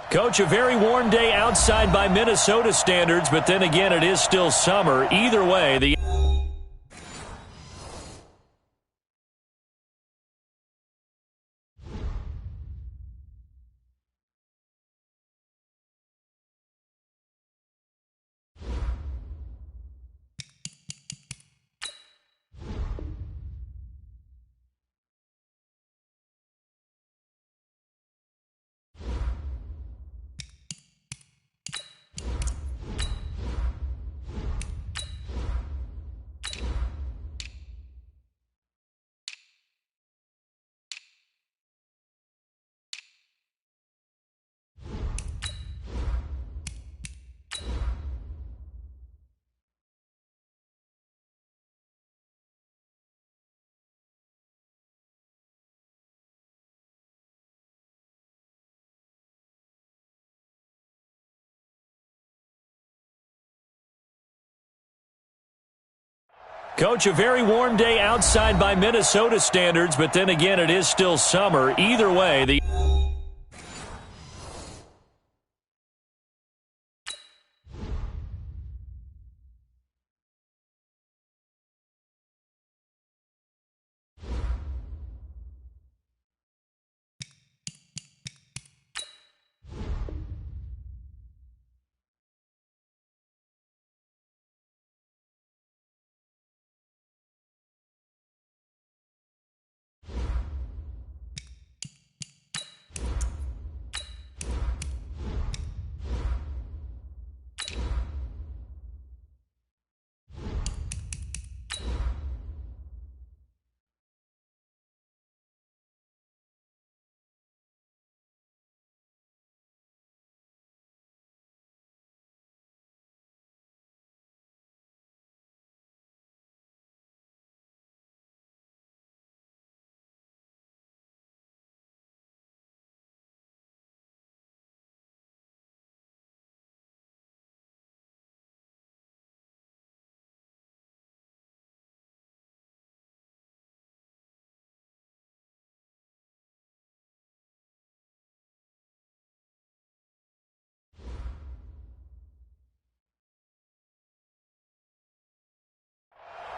Coach, a very warm day outside by Minnesota standards, but then again, it is still summer. Either way, the Coach, a very warm day outside by Minnesota standards, but then again, it is still summer. Either way, the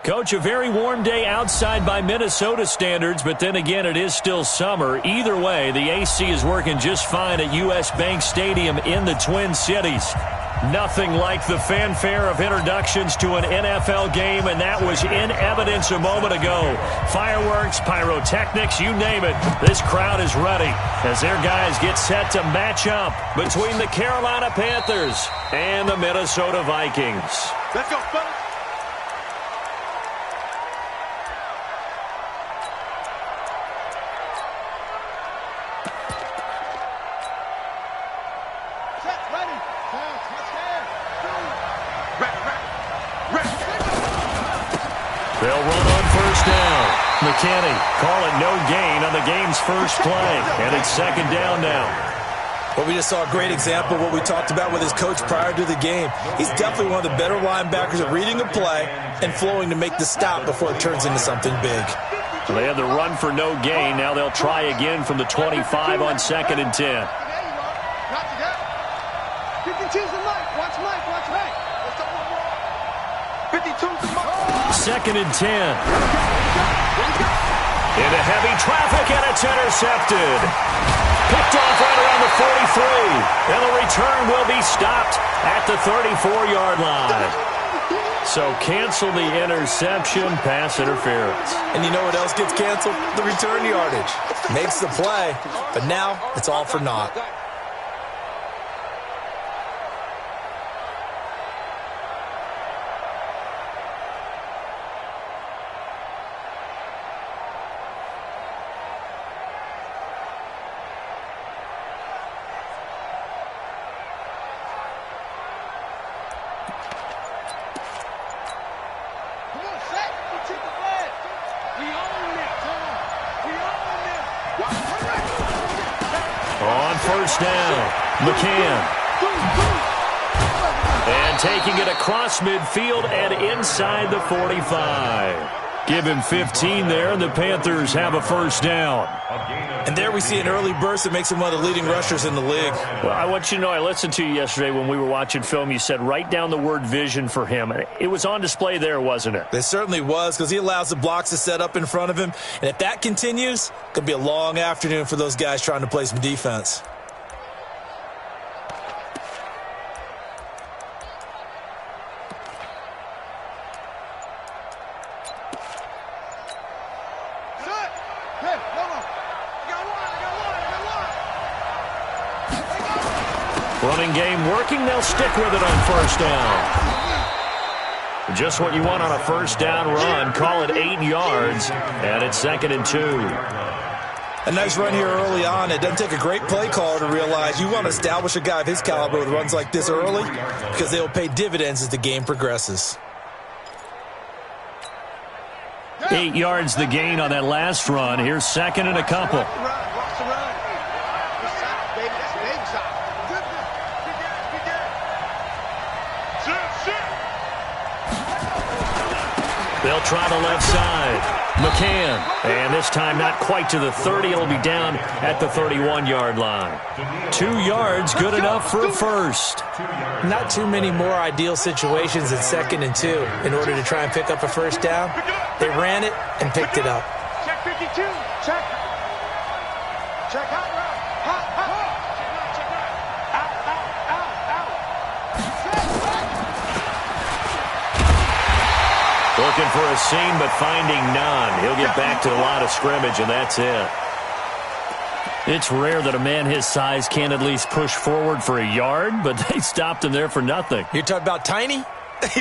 Coach, a very warm day outside by Minnesota standards, but then again, it is still summer. Either way, the AC is working just fine at U.S. Bank Stadium in the Twin Cities. Nothing like the fanfare of introductions to an NFL game, and that was in evidence a moment ago. Fireworks, pyrotechnics, you name it. This crowd is ready as their guys get set to match up between the Carolina Panthers and the Minnesota Vikings. Let's go, fellas. They'll run on first down. McKinney call it no gain on the game's first play. And it's second down now. Well, we just saw a great example of what we talked about with his coach prior to the game. He's definitely one of the better linebackers at reading a play and flowing to make the stop before it turns into something big. So they had the run for no gain. Now they'll try again from the 25 on 2nd and 10. Second and 10. Into heavy traffic, and it's intercepted. Picked off right around the 43. And the return will be stopped at the 34-yard line. So cancel the interception, pass interference. And you know what else gets canceled? The return yardage. Makes the play, but now it's all for naught. First down, McCann. And taking it across midfield and inside the 45. Give him 15 there, and the Panthers have a first down. And there we see an early burst that makes him one of the leading rushers in the league. Well, I want you to know, I listened to you yesterday when we were watching film. You said write down the word vision for him. It was on display there, wasn't it? It certainly was, because he allows the blocks to set up in front of him. And if that continues, it could be a long afternoon for those guys trying to play some defense. Running game working. They'll stick with it on first down. Just what you want on a first down run. Call it 8 yards, and it's 2nd and 2. A nice run here early on. It doesn't take a great play caller to realize you want to establish a guy of his caliber with runs like this early, because they'll pay dividends as the game progresses. 8 yards the gain on that last run. Here's 2nd and a couple. They'll try the left side. McCann. And this time not quite to the 30. It'll be down at the 31-yard line. 2 yards, good enough for a first. Not too many more ideal situations in 2nd and 2 in order to try and pick up a first down. They ran it and picked it up. Check 52. Check. Check hot route. Hot. Check out. Looking for a seam, but finding none. He'll get back to the line of scrimmage, and that's it. It's rare that a man his size can at least push forward for a yard, but they stopped him there for nothing. You're talking about Tiny? You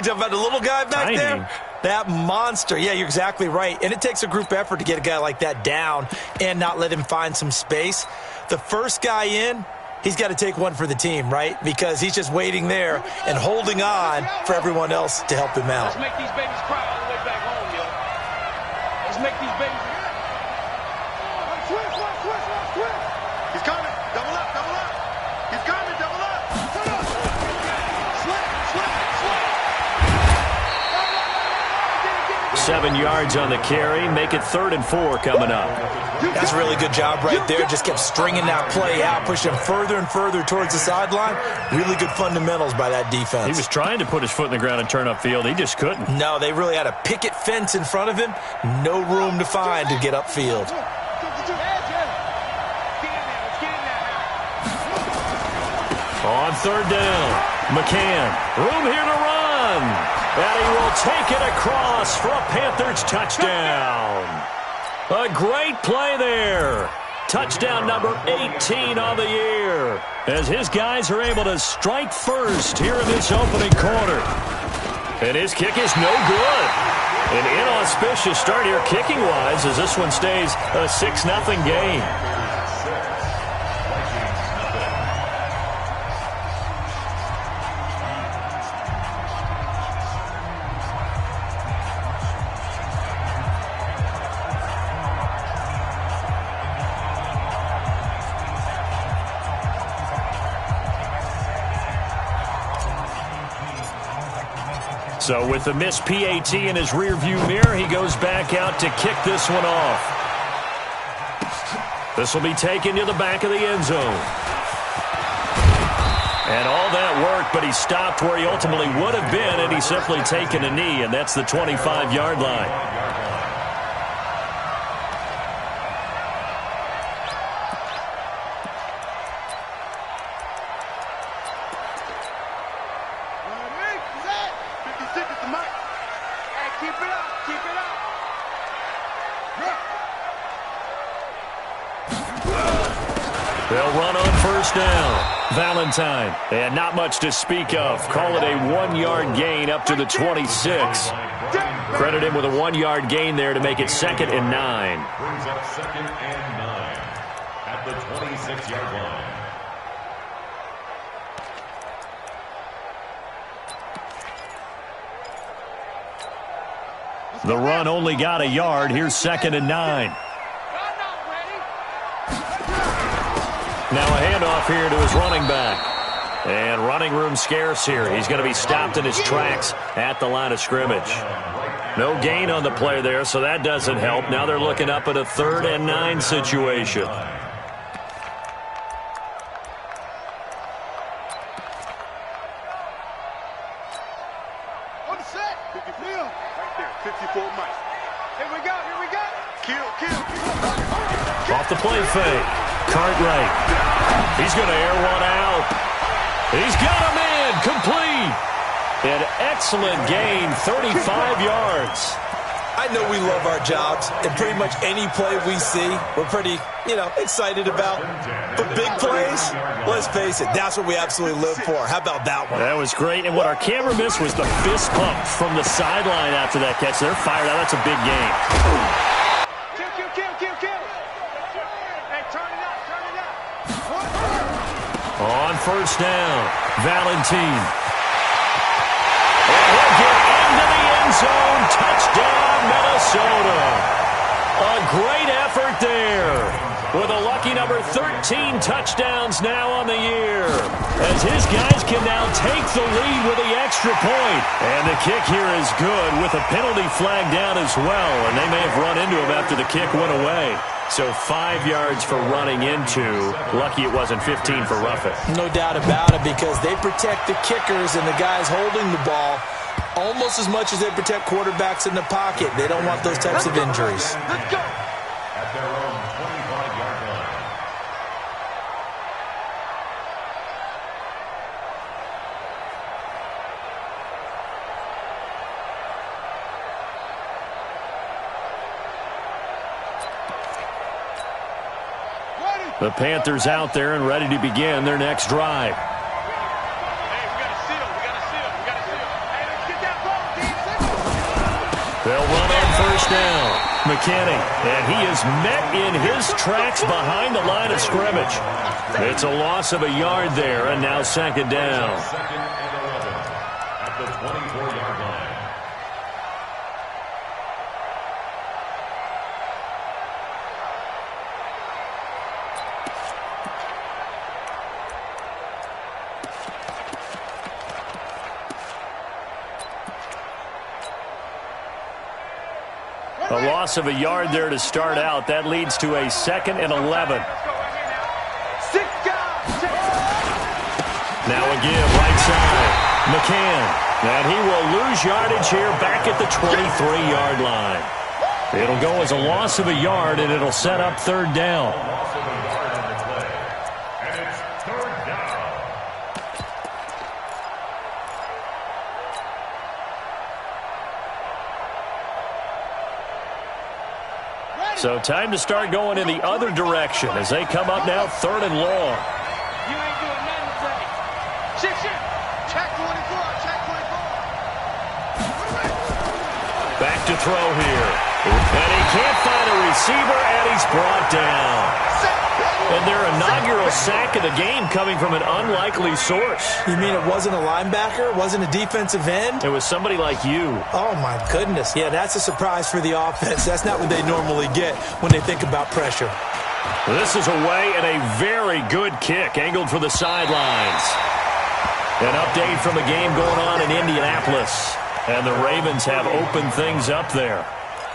talking about the little guy back there? That monster. Yeah, you're exactly right. And it takes a group effort to get a guy like that down and not let him find some space. The first guy in, he's got to take one for the team, right? Because he's just waiting there and holding on for everyone else to help him out. Let's make these babies cry all the way back home, yo. Let's make these babies. Switch. He's coming. Double up. He's coming. Double up. Slip. 7 yards on the carry. Make it 3rd and 4 coming up. That's a really good job right there. Just kept stringing that play out, pushing him further and further towards the sideline. Really good fundamentals by that defense. He was trying to put his foot in the ground and turn upfield. He just couldn't. No, they really had a picket fence in front of him. No room to find to get upfield. On 3rd down, McCann. Room here to run. And he will take it across for a Panthers touchdown. A great play there. Touchdown number 18 on the year, as his guys are able to strike first here in this opening quarter. And his kick is no good. An inauspicious start here kicking-wise, as this one stays a 6-0 game. So with the missed PAT in his rearview mirror, he goes back out to kick this one off. This will be taken to the back of the end zone. And all that work, but he stopped where he ultimately would have been, and he's simply taken a knee, and that's the 25-yard line. They'll run on first down. Valentine. And not much to speak of. Call it a 1-yard gain up to the 26. Credit him with a 1-yard gain there to make it 2nd and 9. Brings up 2nd and 9 at the 26-yard line. The run only got a yard. Here's 2nd and 9. Now a handoff here to his running back. And running room scarce here. He's going to be stopped in his tracks at the line of scrimmage. No gain on the play there, so that doesn't help. Now they're looking up at a 3rd and 9 situation. Off the play fake. Cartwright. He's going to air one out. He's got him in. Complete. An excellent gain, 35 yards. I know we love our jobs, and pretty much any play we see, we're pretty, excited about. But big plays, let's face it, that's what we absolutely live for. How about that one? That was great, and what our camera missed was the fist pump from the sideline after that catch. They're fired out. That's a big game. On first down, Valentine. And he'll get into the end zone. Touchdown, Minnesota. A great effort there. With a lucky number 13 touchdowns now on the year. As his guys can now take the lead with the extra point. And the kick here is good with a penalty flag down as well. And they may have run into him after the kick went away. So 5 yards for running into. Lucky it wasn't 15 for roughing. No doubt about it, because they protect the kickers and the guys holding the ball almost as much as they protect quarterbacks in the pocket. They don't want those types of injuries. Let's go. At their own 25-yard line. The Panthers out there and ready to begin their next drive. They'll run on first down. McKinney, and he is met in his tracks behind the line of scrimmage. It's a loss of a yard there, and now 2nd down. 2nd and 11 at the 24-yard line. A loss of a yard there to start out. That leads to a 2nd and 11. Now a give, right side. McCann. And he will lose yardage here back at the 23-yard line. It'll go as a loss of a yard, and it'll set up 3rd down. Loss of a yard on the play. And it's 3rd down. So time to start going in the other direction as they come up now 3rd and long. You ain't doing nothing today. Check. Check 24. Check 24. Back to throw here. And he can't find a receiver, and he's brought down. And their inaugural sack of the game coming from an unlikely source. You mean it wasn't a linebacker? It wasn't a defensive end? It was somebody like you. Oh, my goodness. Yeah, that's a surprise for the offense. That's not what they normally get when they think about pressure. This is away and a very good kick angled for the sidelines. An update from the game going on in Indianapolis. And the Ravens have opened things up there.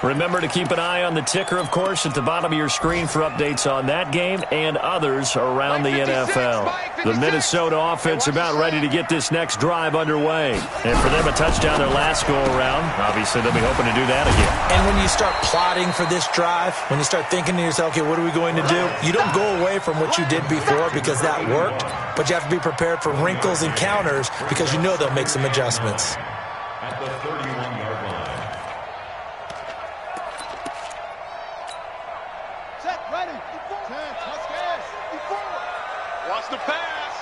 Remember to keep an eye on the ticker, of course, at the bottom of your screen for updates on that game and others around the NFL. The Minnesota offense about ready to get this next drive underway. And for them, a touchdown their last go-around. Obviously, they'll be hoping to do that again. And when you start plotting for this drive, when you start thinking to yourself, okay, what are we going to do? You don't go away from what you did before because that worked, but you have to be prepared for wrinkles and counters because you know they'll make some adjustments. At the 31-yard line. Watch the pass.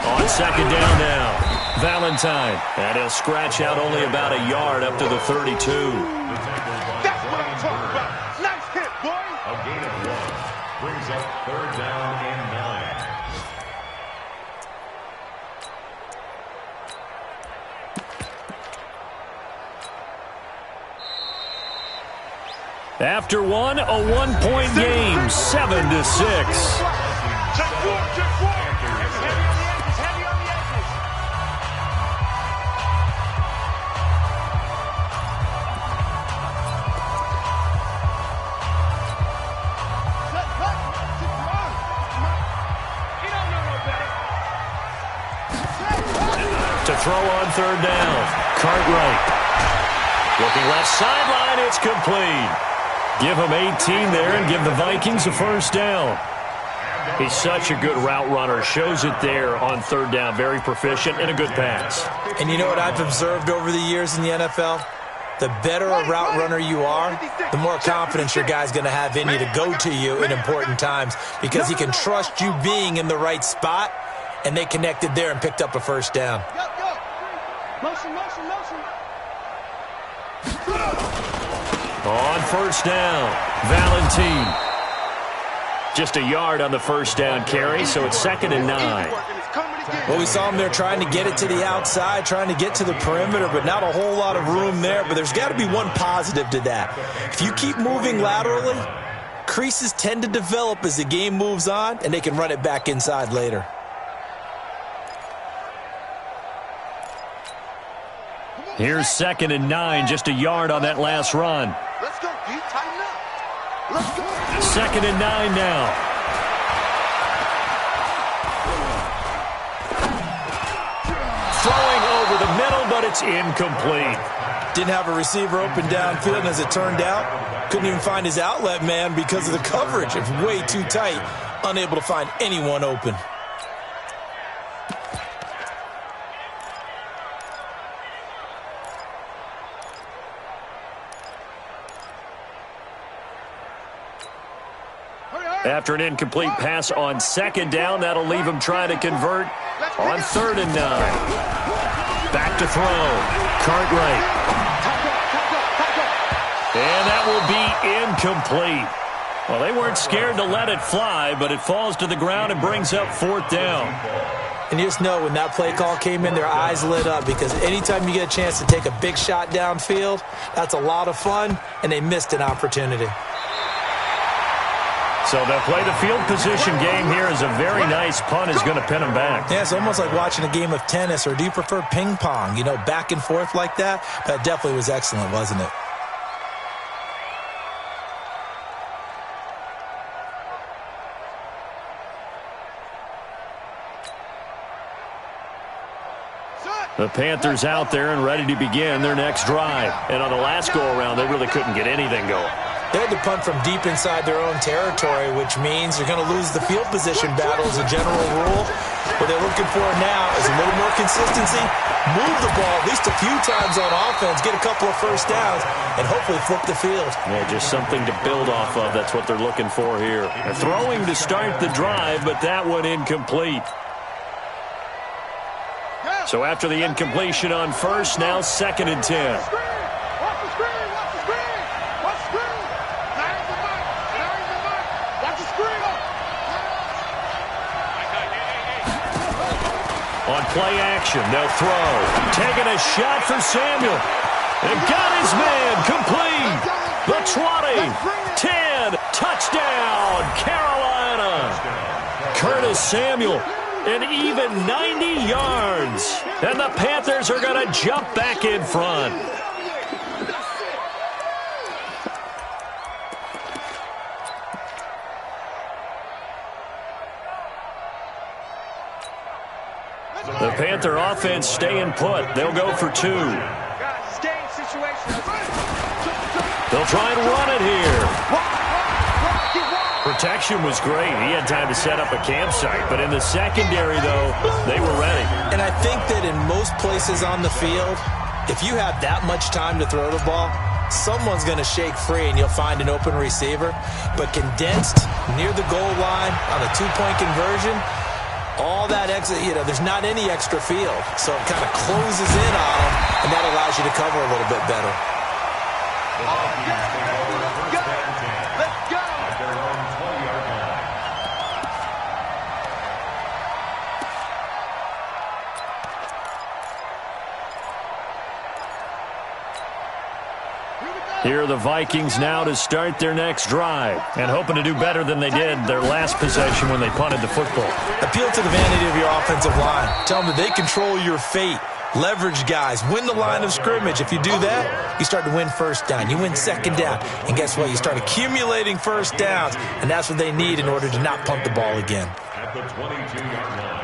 On 2nd down now, Valentine. And he'll scratch out only about a yard up to the 32. That's what I'm talking about. Nice hit, boy. A gain of 1 brings up 3rd down and 9. After one, a 1-point game, 7-6. Check 4. Check 4. It's heavy on the edges. Heavy on the edges. throw on third down. Cartwright. Looking left sideline, it's complete. Give him 18 there and give the Vikings a first down. He's such a good route runner. Shows it there on third down. Very proficient and a good pass. And you know what I've observed over the years in the NFL? The better a route runner you are, the more confidence your guy's going to have in you to go to you in important times because he can trust you being in the right spot, and they connected there and picked up a first down. Motion, motion, motion. On first down, Valentine. Just a yard on the first down carry, so it's 2nd and 9. Well, we saw him there trying to get it to the outside, trying to get to the perimeter, but not a whole lot of room there. But there's got to be one positive to that. If you keep moving laterally, creases tend to develop as the game moves on, and they can run it back inside later. Here's 2nd and 9, just a yard on that last run. Let's go, D. Tighten up. Let's go. 2nd and 9 now. Throwing over the middle, but it's incomplete. Didn't have a receiver open downfield, and as it turned out, couldn't even find his outlet man because of the coverage. It's way too tight, unable to find anyone open. After an incomplete pass on 2nd down, that'll leave him trying to convert on 3rd and 9. Back to throw. Cartwright. And that will be incomplete. Well, they weren't scared to let it fly, but it falls to the ground and brings up 4th down. And you just know when that play call came in, their eyes lit up because anytime you get a chance to take a big shot downfield, that's a lot of fun, and they missed an opportunity. So they'll play the field position game here as a very nice punt is going to pin them back. Yeah, it's almost like watching a game of tennis, or do you prefer ping pong? You know, back and forth like that? That definitely was excellent, wasn't it? The Panthers out there and ready to begin their next drive. And on the last go-around, they really couldn't get anything going. They had to punt from deep inside their own territory, which means they're going to lose the field position battle as a general rule. What they're looking for now is a little more consistency, move the ball at least a few times on offense, get a couple of first downs, and hopefully flip the field. Yeah, just something to build off of. That's what they're looking for here. They're throwing to start the drive, but that one incomplete. So after the incompletion on first, now 2nd and 10. On play action, they'll throw. Taking a shot for Samuel. And got his man complete. The 20, 10, touchdown, Carolina. Curtis Samuel, an even 90 yards. And the Panthers are going to jump back in front. The Panther offense staying put. They'll go for 2. They'll try and run it here. Protection was great. He had time to set up a campsite. But in the secondary, though, they were ready. And I think that in most places on the field, if you have that much time to throw the ball, someone's going to shake free and you'll find an open receiver. But condensed near the goal line on a 2-point conversion, all that extra, there's not any extra field. So it kind of closes in on them, and that allows you to cover a little bit better. Let's go. Here are the Vikings now to start their next drive and hoping to do better than they did their last possession when they punted the football. Appeal to the vanity of your offensive line. Tell them that they control your fate. Leverage guys. Win the line of scrimmage. If you do that, you start to win first down. You win second down. And guess what? You start accumulating first downs. And that's what they need in order to not punt the ball again. At the 22-yard line.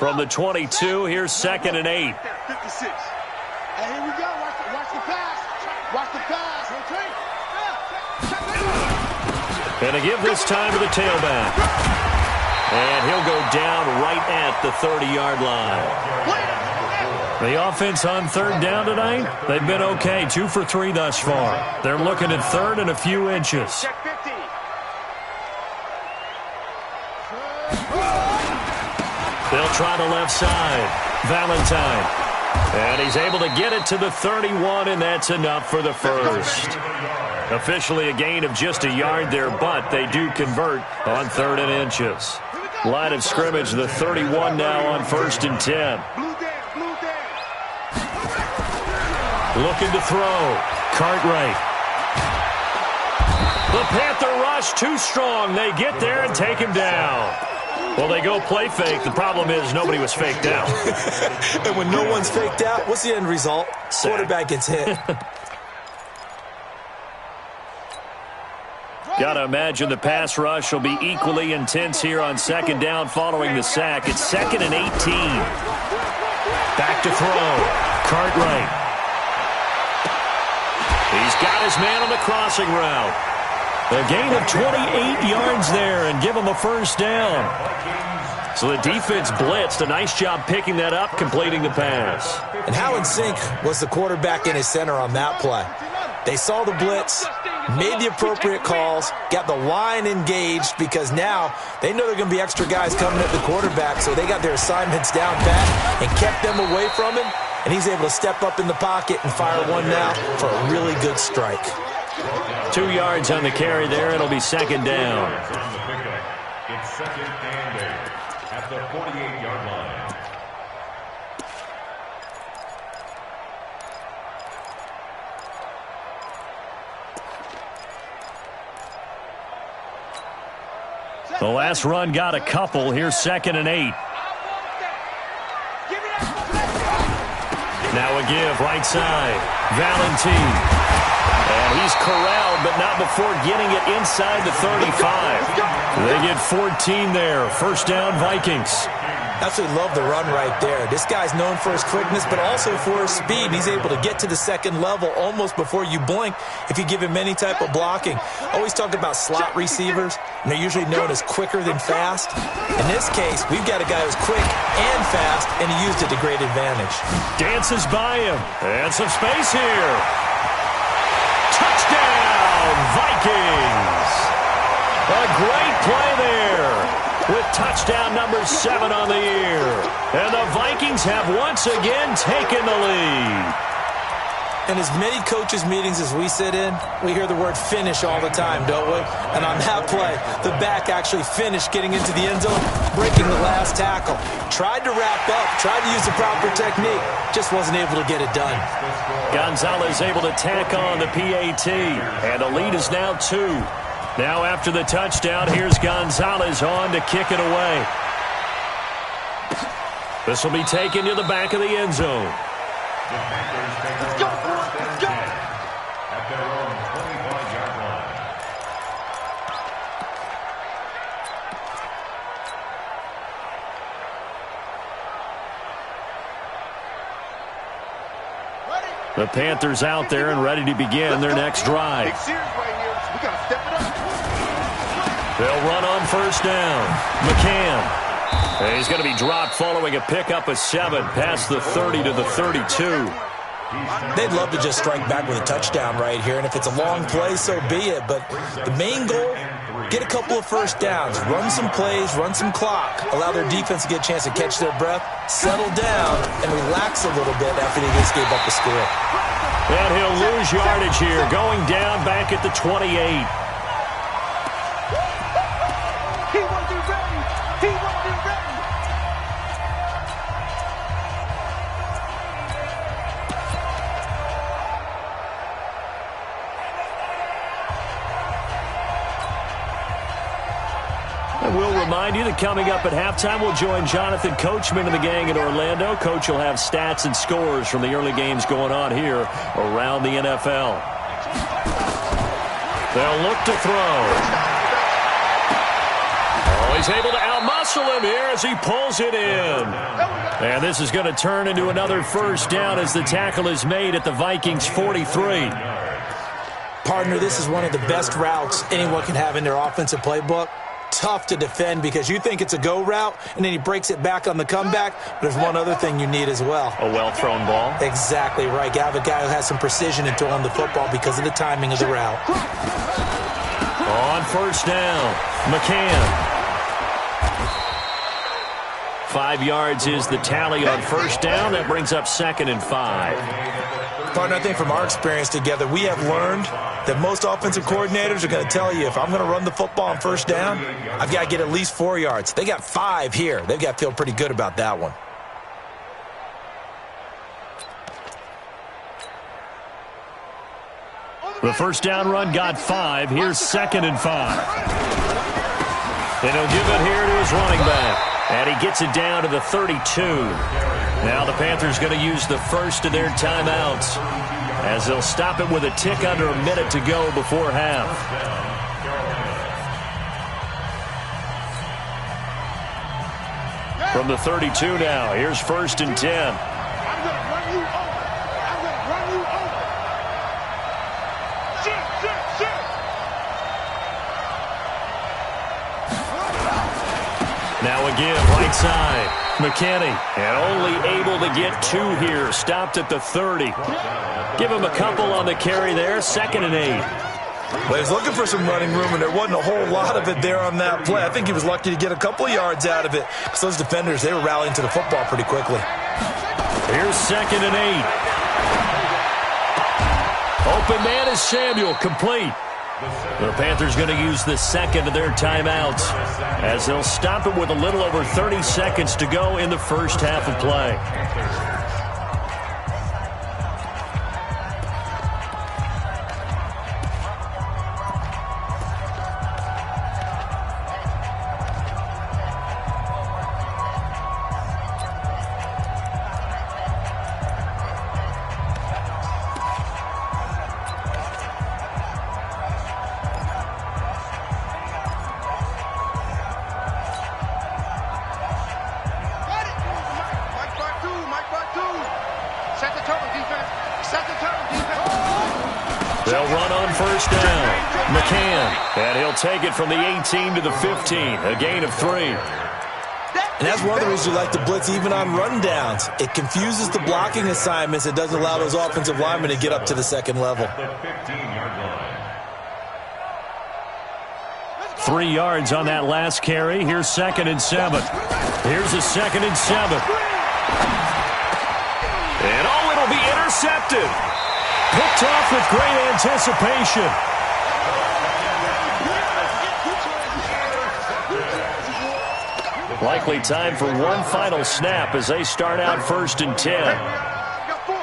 From the 22, here's 2nd and 8. 56. And here we go. Watch the pass. Watch the pass. And to give this time to the tailback. And he'll go down right at the 30-yard line. The offense on 3rd down tonight, they've been okay. 2 for 3 thus far. They're looking at 3rd and a few inches. They'll try the left side. Valentine. And he's able to get it to the 31, and that's enough for the first. Officially a gain of just a yard there, but they do convert on 3rd and inches. Line of scrimmage, the 31 now on 1st and 10. Looking to throw. Cartwright. The Panther rush too strong. They get there and take him down. Well, they go play fake. The problem is nobody was faked out. And when no one's faked out, what's the end result? Sack. Quarterback gets hit. Got to imagine the pass rush will be equally intense here on 2nd down following the sack. It's 2nd and 18. Back to throw. Cartwright. He's got his man on the crossing route. A gain of 28 yards there and give him a 1st down. So the defense blitzed. A nice job picking that up, completing the pass. And how in sync was the quarterback and his center on that play? They saw the blitz, made the appropriate calls, got the line engaged because now they know there are going to be extra guys coming at the quarterback, so they got their assignments down pat and kept them away from him, and he's able to step up in the pocket and fire one now for a really good strike. 2 yards on the carry there. It'll be 2nd down. It's 2nd and 8 at the 48-yard line. The last run got a couple. Here's 2nd and 8. Now a give, right side. Valentine. And he's corralled, but not before getting it inside the 35. They get 14 there. 1st down, Vikings. Absolutely love the run right there. This guy's known for his quickness, but also for his speed. He's able to get to the 2nd level almost before you blink if you give him any type of blocking. Always talk about slot receivers, and they're usually known as quicker than fast. In this case, we've got a guy who's quick and fast, and he used it to great advantage. Dances by him. And some space here. Touchdown, Vikings. A great play there with touchdown number 7 on the year. And the Vikings have once again taken the lead. In as many coaches' meetings as we sit in, we hear the word finish all the time, don't we? And on that play, the back actually finished getting into the end zone, breaking the last tackle. Tried to wrap up, tried to use the proper technique, just wasn't able to get it done. Gonzalez able to tack on the PAT, and the lead is now 2. Now after the touchdown, here's Gonzalez on to kick it away. This will be taken to the back of the end zone. Let's go, boys. Let's go. At their own 25-yard line. The Panthers out there and ready to begin their next drive. Big series right here. We got to step it up. They'll run on 1st down. McCann. And he's going to be dropped following a pickup of 7 past the 30 to the 32. They'd love to just strike back with a touchdown right here, and if it's a long play, so be it. But the main goal, get a couple of 1st downs, run some plays, run some clock, allow their defense to get a chance to catch their breath, settle down, and relax a little bit after they just gave up the score. And he'll lose yardage here, going down back at the 28. He won't be ready. He won't be ready. And we'll remind you that coming up at halftime, we'll join Jonathan Coachman and the gang in Orlando. Coach will have stats and scores from the early games going on here around the NFL. They'll look to throw. Oh, he's able to outmuscle him here as he pulls it in. And this is going to turn into another first down as the tackle is made at the Vikings 43. Partner, this is one of the best routes anyone can have in their offensive playbook. Tough to defend because you think it's a go route, and then he breaks it back on the comeback. But there's one other thing you need as well. A well-thrown ball? Exactly right. You have a guy who has some precision in throwing the football because of the timing of the route. On first down, McCann. 5 yards is the tally on first down. That brings up 2nd and 5. Partner, I think from our experience together, we have learned that most offensive coordinators are going to tell you, if I'm going to run the football on first down, I've got to get at least 4 yards. They got 5 here. They've got to feel pretty good about that one. The first down run got 5. Here's 2nd and 5. And he'll give it here to his running back. And he gets it down to the 32. Now the Panthers going to use the first of their timeouts as they'll stop it with a tick under a minute to go before half. From the 32 now, here's 1st and 10. I'm going to run you over. I'm going to run you over. Sit. Now again, right side, McKinney, and only able to get 2 here, stopped at the 30. Give him a couple on the carry there, 2nd and 8. Well, he was looking for some running room, and there wasn't a whole lot of it there on that play. I think he was lucky to get a couple of yards out of it because those defenders, they were rallying to the football pretty quickly. Here's 2nd and 8. Open man is Samuel, complete. The Panthers going to use the second of their timeouts as they'll stop it with a little over 30 seconds to go in the first half of play. They'll run on first down. McCann, and he'll take it from the 18 to the 15, a gain of 3. And that's one of the reasons you like to blitz even on rundowns. It confuses the blocking assignments. It doesn't allow those offensive linemen to get up to the second level. 3 yards on that last carry. Here's 2nd and 7. Here's a 2nd and 7. And it'll be intercepted. Picked off with great anticipation. Likely time for one final snap as they start out 1st and 10. Got 4 down.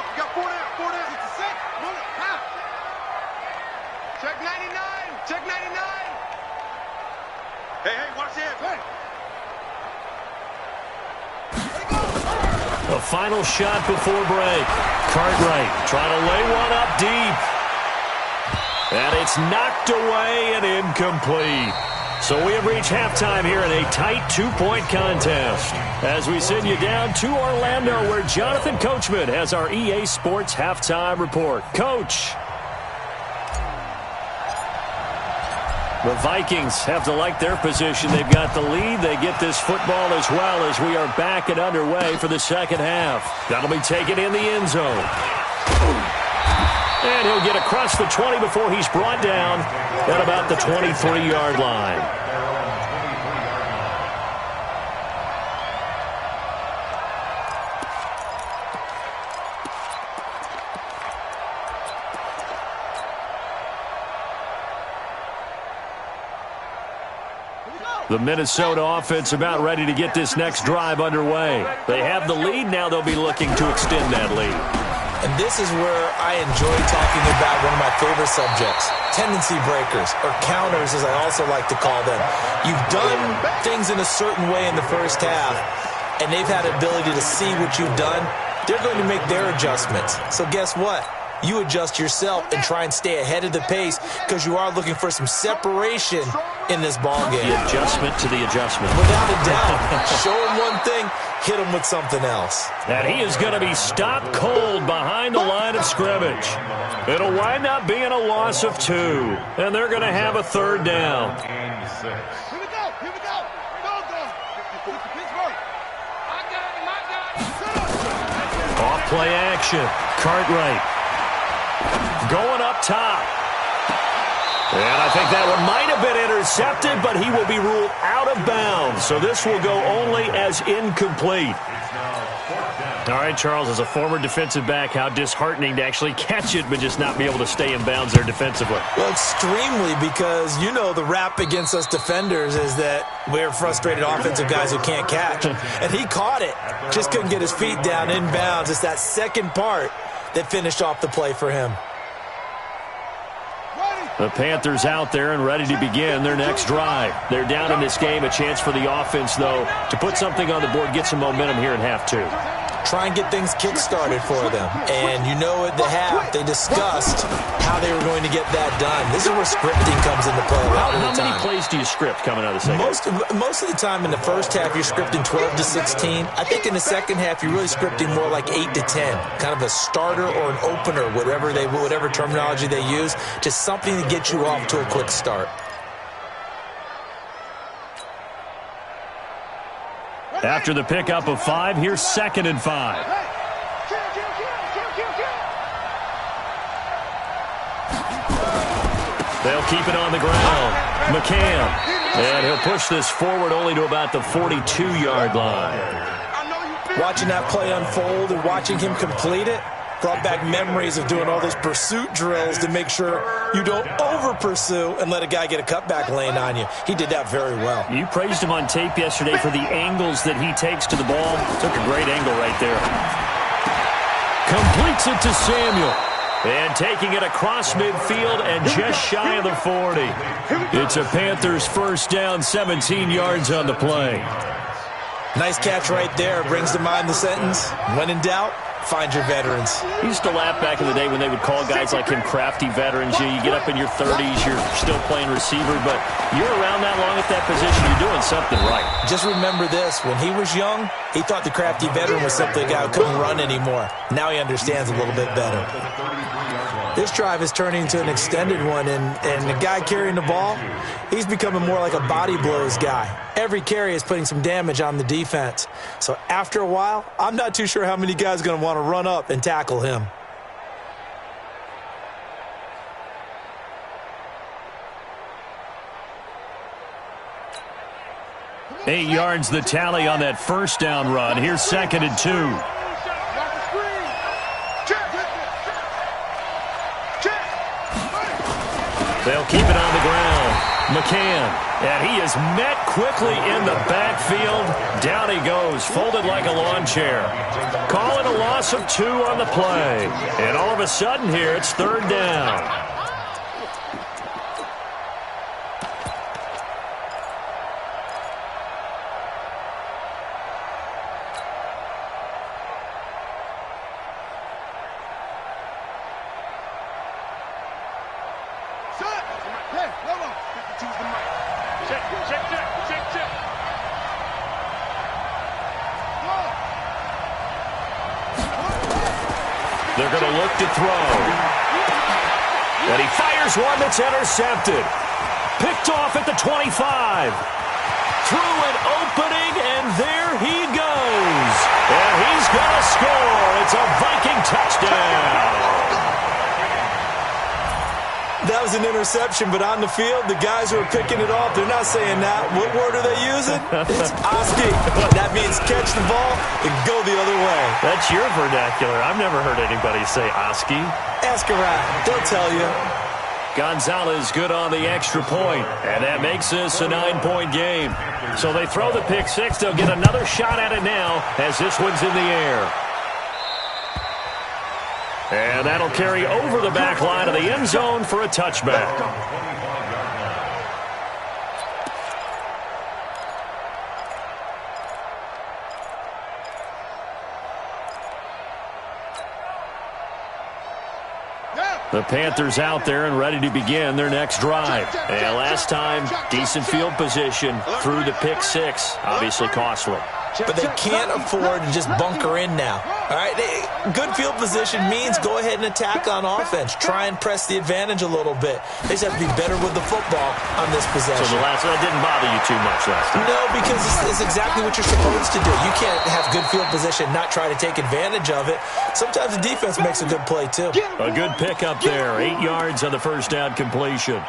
Check 99. Hey, watch the head. A final shot before break. Cartwright trying to lay one up deep. And it's knocked away and incomplete. So we have reached halftime here in a tight 2-point contest as we send you down to Orlando where Jonathan Coachman has our EA Sports halftime report. Coach. The Vikings have to like their position. They've got the lead. They get this football as well as we are back and underway for the second half. That'll be taken in the end zone. And he'll get across the 20 before he's brought down at about the 23-yard line. The Minnesota offense about ready to get this next drive underway. They have the lead. Now they'll be looking to extend that lead. And this is where I enjoy talking about one of my favorite subjects, tendency breakers, or counters as I also like to call them. You've done things in a certain way in the first half, and they've had the ability to see what you've done. They're going to make their adjustments. So guess what? you adjust yourself and try and stay ahead of the pace because you are looking for some separation in this ball game. The adjustment to the adjustment. Without a doubt. Show him one thing, hit him with something else. And he is going to be stopped cold behind the line of scrimmage. It'll wind up being a loss of 2, and they're going to have a third down. Here we go. Here we go. Pittsburgh. I got him. Off play action. Cartwright going up top. And I think that one might have been intercepted, but he will be ruled out of bounds. So this will go only as incomplete. All right, Charles, as a former defensive back, how disheartening to actually catch it but just not be able to stay in bounds there defensively. Well, extremely, because you know the rap against us defenders is that we're frustrated offensive guys who can't catch. And he caught it, just couldn't get his feet down in bounds. It's that second part that finished off the play for him. The Panthers out there and ready to begin their next drive. They're down in this game. A chance for the offense, though, to put something on the board, get some momentum here in half 2. Try and get things kick-started for them. And you know at the half, they discussed how they were going to get that done. This is where scripting comes into play a lot of the time. How many plays do you script coming out of the second? Most of the time in the first half, you're scripting 12 to 16. I think in the second half, you're really scripting more like 8 to 10. Kind of a starter or an opener, whatever terminology they use. Just something to get you off to a quick start. After the pickup of 5, here's 2nd and 5. They'll keep it on the ground. McCann. And he'll push this forward only to about the 42-yard line. Watching that play unfold and watching him complete it brought back memories of doing all those pursuit drills to make sure you don't over-pursue and let a guy get a cutback lane on you. He did that very well. You praised him on tape yesterday for the angles that he takes to the ball. Took a great angle right there. Completes it to Samuel. And taking it across midfield and just shy of the 40. It's a Panthers first down, 17 yards on the play. Nice catch right there. Brings to mind the sentence, when in doubt, find your veterans. I used to laugh back in the day when they would call guys like him crafty veterans. You get up in your 30s, you're still playing receiver, but you're around that long at that position, you're doing something right. Just remember this, when he was young, he thought the crafty veteran was simply a guy who couldn't run anymore. Now he understands a little bit better. This drive is turning into an extended one, and the guy carrying the ball, he's becoming more like a body blows guy. Every carry is putting some damage on the defense. So after a while, I'm not too sure how many guys are going to want to run up and tackle him. Eight yards the tally on that first down run. Here's 2nd and 2. They'll keep it on the ground. McCann, and he is met quickly in the backfield. Down he goes, folded like a lawn chair. Calling a loss of 2 on the play. And all of a sudden here, it's 3rd down. They're going to look to throw. And he fires one that's intercepted. Picked off at the 25. Through an opening, and there he goes. And he's going to score. It's a Viking touchdown. That was an interception, but on the field, the guys who are picking it off, they're not saying that. What word are they using? It's Oski. That means catch the ball and go the other way. That's your vernacular. I've never heard anybody say Oski. Ask around. They'll tell you. Gonzalez good on the extra point, and that makes this a 9-point game. So they throw the pick six. They'll get another shot at it now as this one's in the air. And that'll carry over the back line of the end zone for a touchback. The Panthers out there and ready to begin their next drive. And last time, decent field position through the pick six. Obviously costly. But they can't afford to just bunker in now. All right, good field position means go ahead and attack on offense. Try and press the advantage a little bit. They just have to be better with the football on this possession. So that didn't bother you too much last time? No, because it's exactly what you're supposed to do. You can't have good field position, not try to take advantage of it. Sometimes the defense makes a good play, too. A good pickup there. 8 yards on the first down completion.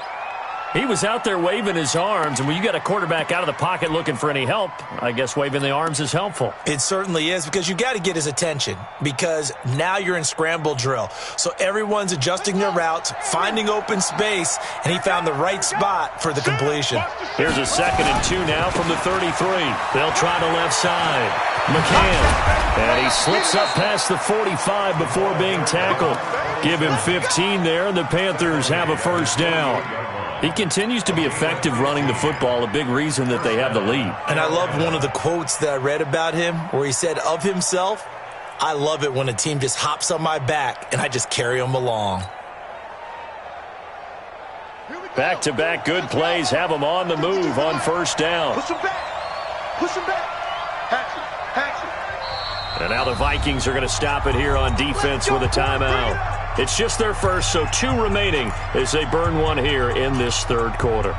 He was out there waving his arms, and when you got a quarterback out of the pocket looking for any help, I guess waving the arms is helpful. It certainly is, because you got to get his attention, because now you're in scramble drill. So everyone's adjusting their routes, finding open space, and he found the right spot for the completion. Here's a 2nd and 2 now from the 33. They'll try the left side. McCann, and he slips up past the 45 before being tackled. Give him 15 there, and the Panthers have a first down. He continues to be effective running the football, a big reason that they have the lead. And I love one of the quotes that I read about him where he said of himself, "I love it when a team just hops on my back and I just carry them along." Back-to-back good plays have them on the move on first down. Push him back. Push him back. And now the Vikings are going to stop it here on defense with a timeout. It's just their first, so 2 remaining as they burn one here in this third quarter.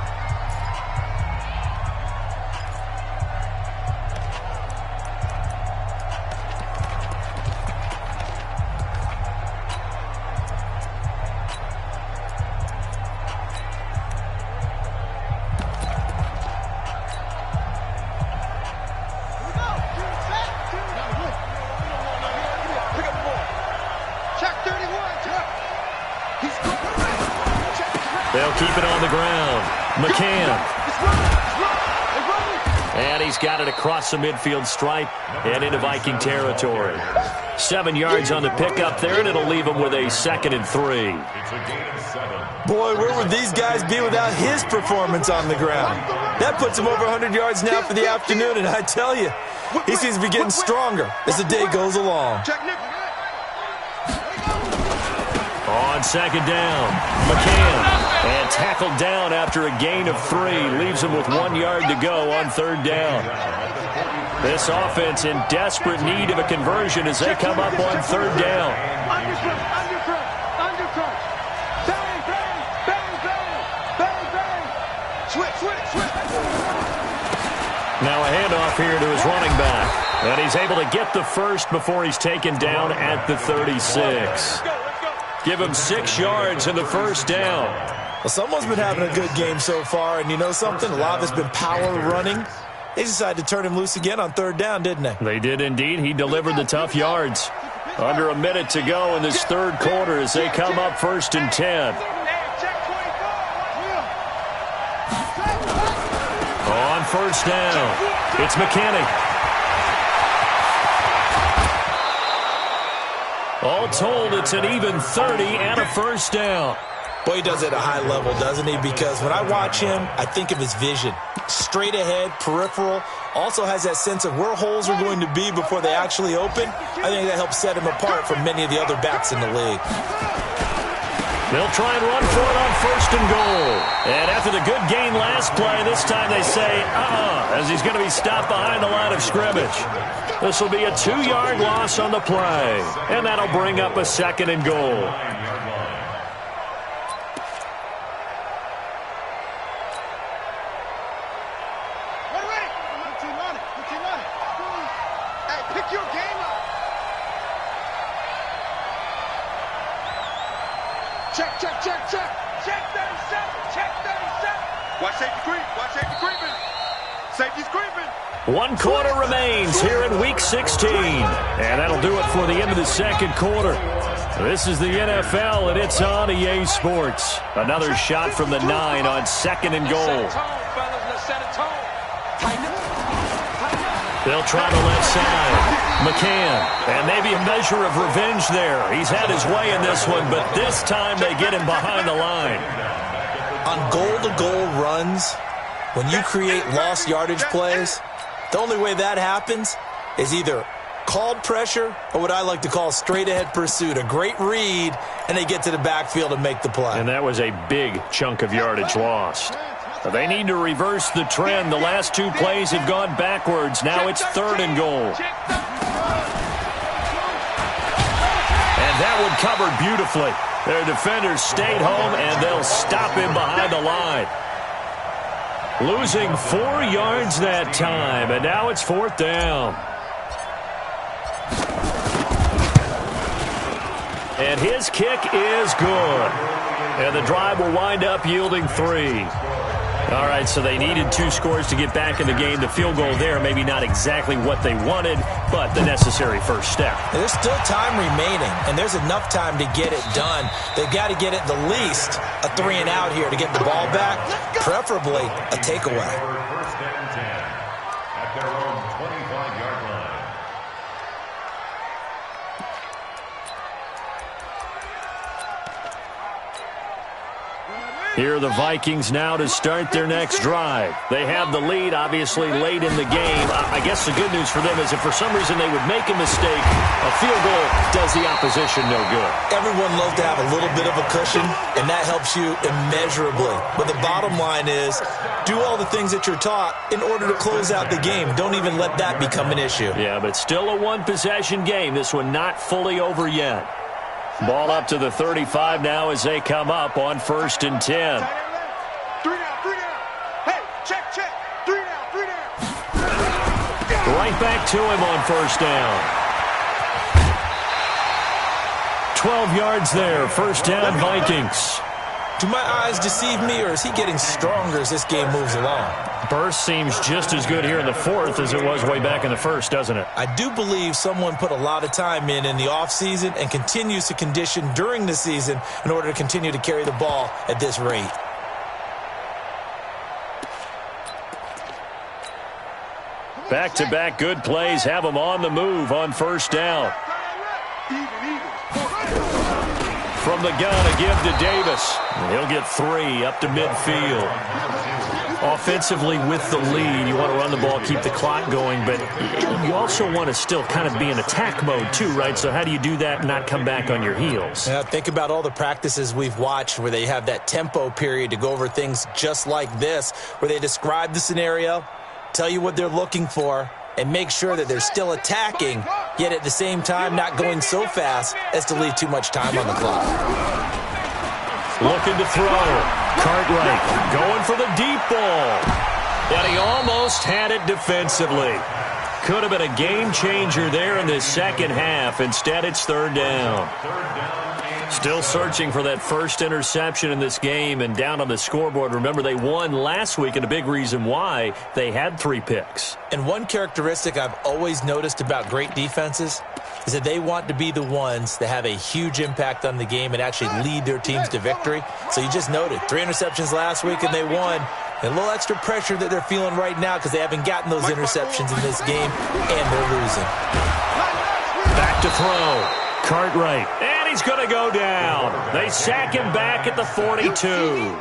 They'll keep it on the ground. McCann. And he's got it across the midfield stripe and into Viking territory. 7 yards on the pickup there, and it'll leave him with a 2nd and 3. Boy, where would these guys be without his performance on the ground? That puts him over 100 yards now for the afternoon, and I tell you, he seems to be getting stronger as the day goes along. On 2nd down, McCann. And tackled down after a gain of 3. Leaves him with 1 yard to go on 3rd down. This offense in desperate need of a conversion as they come up on 3rd down. Bang, bang, bang, bang, bang, bang. Switch. Now a handoff here to his running back. And he's able to get the first before he's taken down at the 36. Give him 6 yards in the first down. Well, someone's been having a good game so far, and you know something? A lot of it's been power running. They decided to turn him loose again on 3rd down, didn't they? They did indeed. He delivered the tough yards. Under a minute to go in this third quarter as they come up 1st and 10. On 1st down, it's McKinney. All told, it's an even 30 and a first down. Boy, he does it at a high level, doesn't he? Because when I watch him, I think of his vision. Straight ahead, peripheral. Also has that sense of where holes are going to be before they actually open. I think that helps set him apart from many of the other backs in the league. They'll try and run for it on 1st and goal. And after the good gain last play, this time they say, as he's going to be stopped behind the line of scrimmage. This will be a 2-yard loss on the play. And that'll bring up a 2nd and goal. Check 37. Watch safety creep. Safety's creeping. 1 quarter remains here in Week 16. And that'll do it for the end of the second quarter. This is the NFL, and it's on EA Sports. Another shot from the 9 on 2nd and goal. They'll try the left side. McCann, and maybe a measure of revenge there. He's had his way in this one, but this time they get him behind the line. On goal-to-goal runs, when you create lost yardage plays, the only way that happens is either called pressure or what I like to call straight-ahead pursuit. A great read, and they get to the backfield and make the play. And that was a big chunk of yardage lost. They need to reverse the trend. The last two plays have gone backwards. Now it's 3rd and goal. And that one covered beautifully. Their defenders stayed home, and they'll stop him behind the line. Losing 4 yards that time, and now it's 4th down. And his kick is good. And the drive will wind up yielding 3. All right, so they needed 2 scores to get back in the game. The field goal there, maybe not exactly what they wanted, but the necessary first step. There's still time remaining, and there's enough time to get it done. They've got to get at the least a 3 and out here to get the ball back, preferably a takeaway. First and 10 at their own 25-yard line. Here are the Vikings now to start their next drive. They have the lead, obviously, late in the game. I guess the good news for them is if for some reason they would make a mistake, a field goal does the opposition no good. Everyone loves to have a little bit of a cushion, and that helps you immeasurably. But the bottom line is, do all the things that you're taught in order to close out the game. Don't even let that become an issue. Yeah, but still a one-possession game. This one not fully over yet. Ball up to the 35 now as they come up on 1st and 10. 3 down, 3 down. Hey, check. 3 down. Right back to him on 1st down. 12 yards there, 1st down Vikings. Do my eyes deceive me, or is he getting stronger as this game moves along? Burst seems just as good here in the 4th as it was way back in the 1st, doesn't it? I do believe someone put a lot of time in the offseason and continues to condition during the season in order to continue to carry the ball at this rate. Back-to-back good plays have them on the move on 1st down. From the gun, a give to Davis. He'll get 3 up to midfield. Offensively with the lead, you want to run the ball, keep the clock going, but you also want to still kind of be in attack mode too, right? So how do you do that and not come back on your heels? Yeah, think about all the practices we've watched where they have that tempo period to go over things just like this, where they describe the scenario, tell you what they're looking for, and make sure that they're still attacking, yet at the same time not going so fast as to leave too much time on the clock. Looking to throw. Cartwright going for the deep ball. And he almost had it defensively. Could have been a game changer there in this second half. Instead, it's 3rd down. Still searching for that first interception in this game and down on the scoreboard. Remember, they won last week, and a big reason why they had 3 picks. And one characteristic I've always noticed about great defenses is that they want to be the ones that have a huge impact on the game and actually lead their teams to victory. So you just noted 3 interceptions last week, and they won. And a little extra pressure that they're feeling right now because they haven't gotten those interceptions in this game, and they're losing. Back to throw. Cartwright. And he's going to go down. They sack him back at the 42.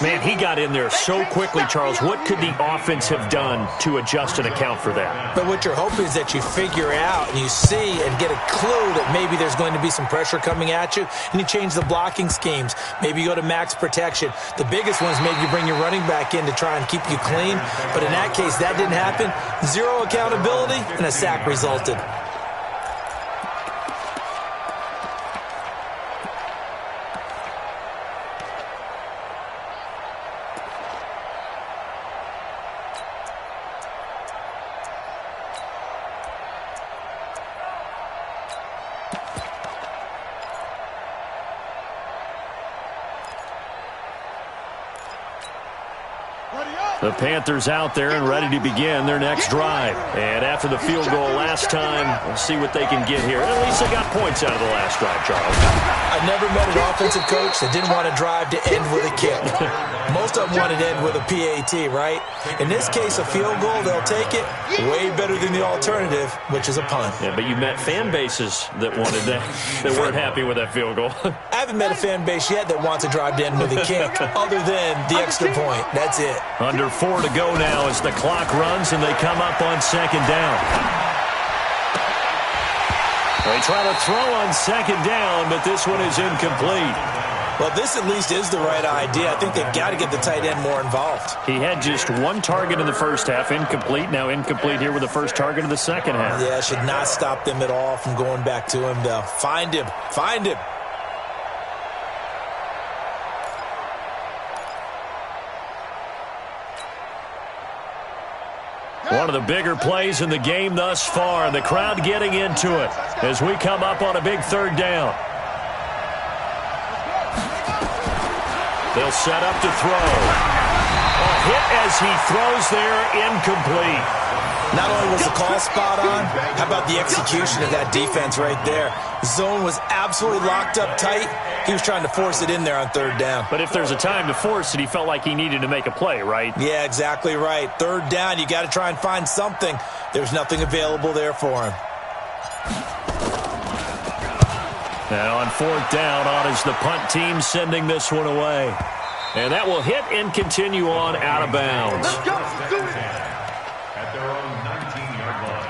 Man, he got in there so quickly, Charles. What could the offense have done to adjust and account for that? But what you're hoping is that you figure out and you see and get a clue that maybe there's going to be some pressure coming at you, and you change the blocking schemes. Maybe you go to max protection. The biggest one is maybe you bring your running back in to try and keep you clean. But in that case, that didn't happen. 0 accountability, and a sack resulted. The Panthers out there and ready to begin their next drive. And after the field goal last time, we'll see what they can get here. At least they got points out of the last drive, Charles. I never met an offensive coach that didn't want a drive to end with a kick. Most of them want it to end with a PAT, right? In this case, a field goal, they'll take it. Way better than the alternative, which is a punt. Yeah, but you met fan bases that wanted that, that weren't happy with that field goal. I haven't met a fan base yet that wants a drive to end with a kick, other than the extra point. That's it. Under 4 to go now as the clock runs and they come up on 2nd down. They try to throw on second down, but this one is incomplete. Well, this at least is the right idea. I think they've got to get the tight end more involved. He had just one target in the first half, incomplete. Now incomplete here with the first target of the second half. Yeah, should not stop them at all from going back to him, though. Find him. Find him. One of the bigger plays in the game thus far, and the crowd getting into it as we come up on a big third down. They'll set up to throw. A hit as he throws there, incomplete. Not only was the call spot on, how about the execution of that defense right there? Zone was absolutely locked up tight. He was trying to force it in there on third down. But if there's a time to force it, he felt like he needed to make a play, right? Yeah, exactly right. Third down, you got to try and find something. There's nothing available there for him. Now on fourth down, on is the punt team sending this one away. And that will hit and continue on out of bounds. Let's go. Do it. At their own 19-yard line.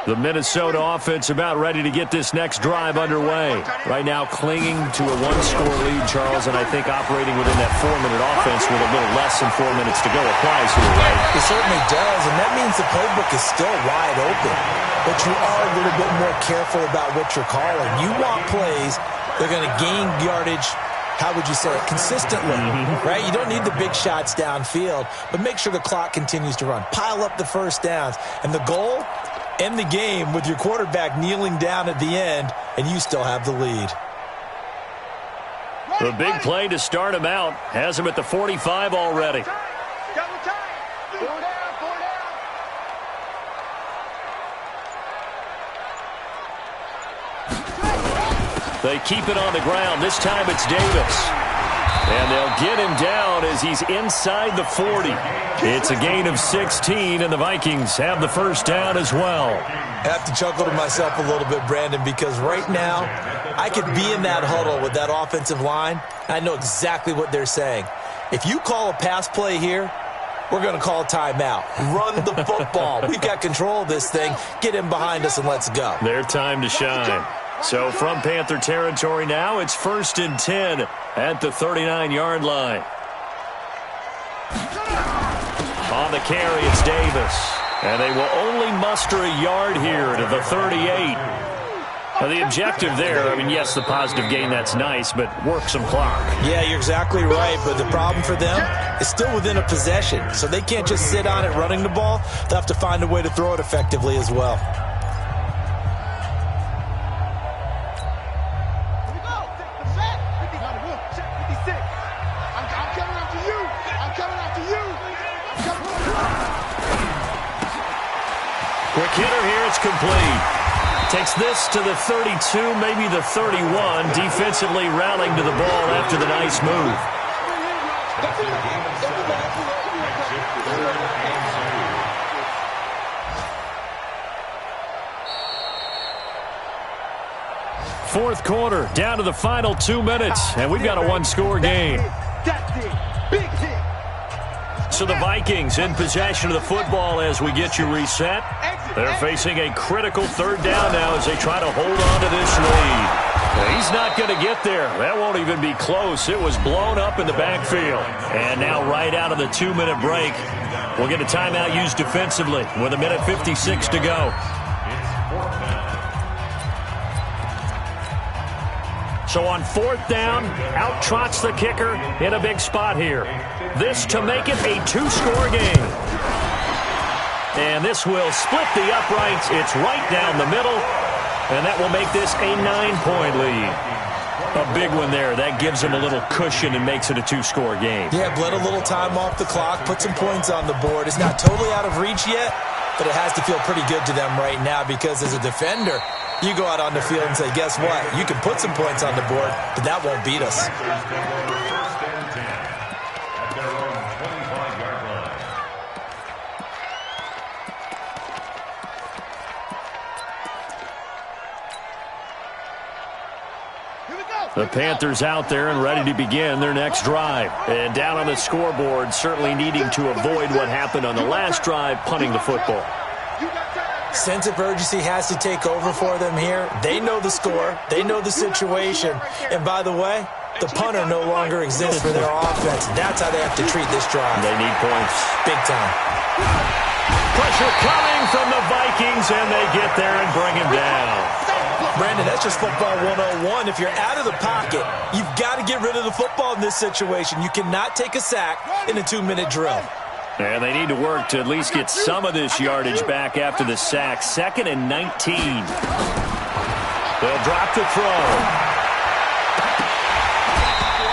The Minnesota offense about ready to get this next drive underway. Right now clinging to a one-score lead, Charles, and I think operating within that 4-minute offense with a little less than 4 minutes to go applies here, right? It certainly does, and that means the playbook is still wide open. But you are a little bit more careful about what you're calling. You want plays that are going to gain yardage, how would you say it, consistently, right? You don't need the big shots downfield, but make sure the clock continues to run. Pile up the first downs. And the goal, end the game with your quarterback kneeling down at the end, and you still have the lead. The big play to start him out has him at the 45 already. They keep it on the ground. This time it's Davis. And they'll get him down as he's inside the 40. It's a gain of 16, and the Vikings have the first down as well. I have to chuckle to myself a little bit, Brandon, because right now I could be in that huddle with that offensive line. I know exactly what they're saying. If you call a pass play here, we're going to call a timeout. Run the football. We've got control of this thing. Get him behind us and let's go. Their time to shine. So from Panther territory now, it's 1st and 10 at the 39-yard line. On the carry, it's Davis. And they will only muster a yard here to the 38. Now, the objective there, I mean, yes, the positive gain, that's nice, but work some clock. Yeah, you're exactly right, but the problem for them is still within a possession. So they can't just sit on it running the ball. They'll have to find a way to throw it effectively as well. Quick hitter here, it's complete. Takes this to the 32, maybe the 31. Defensively rallying to the ball after the nice move. Fourth quarter, down to the final 2 minutes, and we've got a one-score game. So the Vikings in possession of the football as we get you reset. They're facing a critical third down now as they try to hold on to this lead. He's not going to get there. That won't even be close. It was blown up in the backfield. And now right out of the 2-minute break, we'll get a timeout used defensively with 1:56 to go. So on fourth down, out trots the kicker in a big spot here. This to make it a 2-score game. And this will split the uprights. It's right down the middle. And that will make this a 9-point lead. A big one there. That gives them a little cushion and makes it a 2-score game. Yeah, bled a little time off the clock, put some points on the board. It's not totally out of reach yet, but it has to feel pretty good to them right now because as a defender, you go out on the field and say, guess what? You can put some points on the board, but that won't beat us. The Panthers out there and ready to begin their next drive. And down on the scoreboard, certainly needing to avoid what happened on the last drive, punting the football. Sense of urgency has to take over for them here. They know the score. They know the situation. And by the way, the punter no longer exists for their offense. That's how they have to treat this drive. They need points. Big time. Pressure coming from the Vikings, and they get there and bring him down. Brandon, that's just football 101. If you're out of the pocket, you've got to get rid of the football in this situation. You cannot take a sack in a 2-minute drill. And they need to work to at least get some of this yardage back after the sack. 2nd and 19. They'll drop to throw.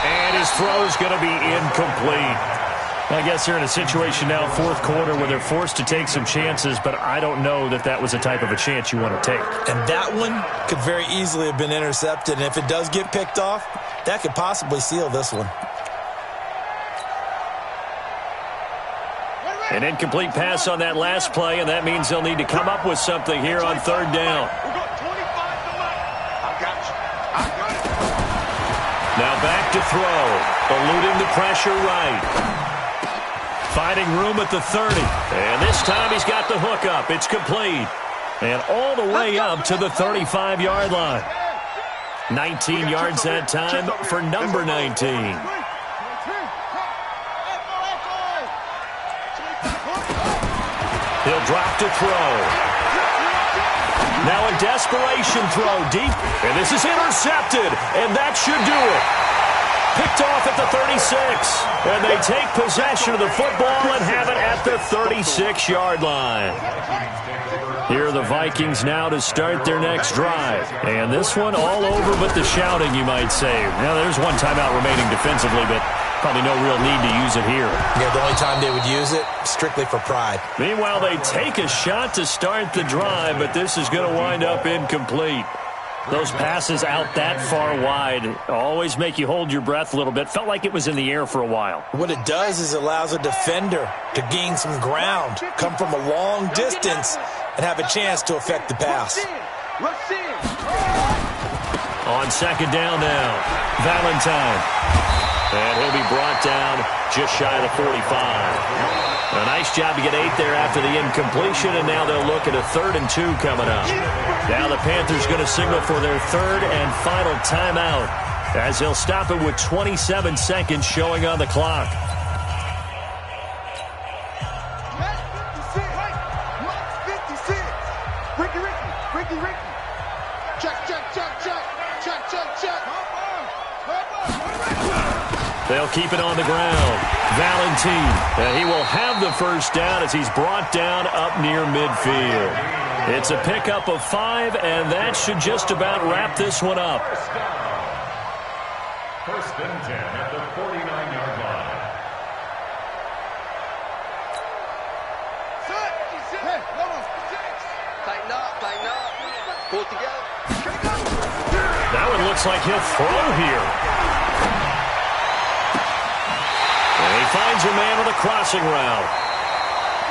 And his throw is going to be incomplete. I guess they're in a situation now, 4th quarter, where they're forced to take some chances, but I don't know that that was the type of a chance you want to take. And that one could very easily have been intercepted, and if it does get picked off, that could possibly seal this one. An incomplete pass on that last play, and that means they'll need to come up with something here on 3rd down. Now back to throw, eluding the pressure right. Finding room at the 30, and this time he's got the hook up. It's complete, and all the way up to the 35-yard line. 19 yards that time for number 19. He'll drop to throw. Now a desperation throw deep, and this is intercepted, and that should do it. Picked off at the 36, and they take possession of the football and have it at the 36-yard line. Here are the Vikings now to start their next drive. And this one all over but the shouting, you might say. Now, there's one timeout remaining defensively, but probably no real need to use it here. Yeah, the only time they would use it, strictly for pride. Meanwhile, they take a shot to start the drive, but this is going to wind up incomplete. Those passes out that far wide always make you hold your breath a little bit. Felt like it was in the air for a while. What it does is it allows a defender to gain some ground, come from a long distance, and have a chance to affect the pass. On 2nd down now, Valentine. And he'll be brought down just shy of the 45. A nice job to get 8 there after the incompletion, and now they'll look at a 3rd and 2 coming up. Now the Panthers going to signal for their 3rd and final timeout as they'll stop it with 27 seconds showing on the clock. They'll keep it on the ground. Valentine, he will have the first down as he's brought down up near midfield. It's a pickup of 5, and that should just about wrap this one up. 1st and 10 at the 49-yard line. Tighten up. Pull it together. That one looks like he'll throw here. And he finds a man with a crossing route.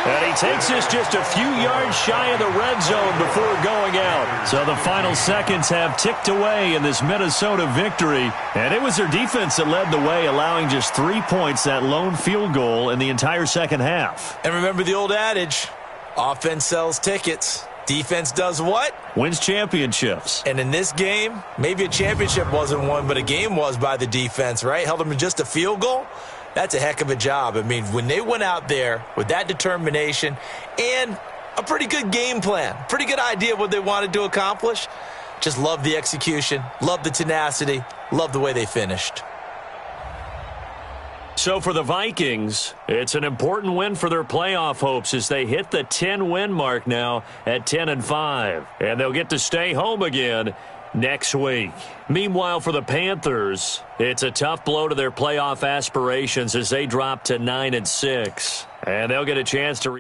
And he takes this just a few yards shy of the red zone before going out. So the final seconds have ticked away in this Minnesota victory. And it was their defense that led the way, allowing just 3 points, that lone field goal in the entire second half. And remember the old adage, offense sells tickets. Defense does what? Wins championships. And in this game, maybe a championship wasn't won, but a game was by the defense, right? Held them to just a field goal. That's a heck of a job. I mean, when they went out there with that determination and a pretty good game plan, pretty good idea of what they wanted to accomplish, just love the execution, love the tenacity, love the way they finished. So for the Vikings, it's an important win for their playoff hopes as they hit the 10-win mark now at 10-5. And they'll get to stay home again next week. Meanwhile, for the Panthers, it's a tough blow to their playoff aspirations as they drop to 9-6. And they'll get a chance to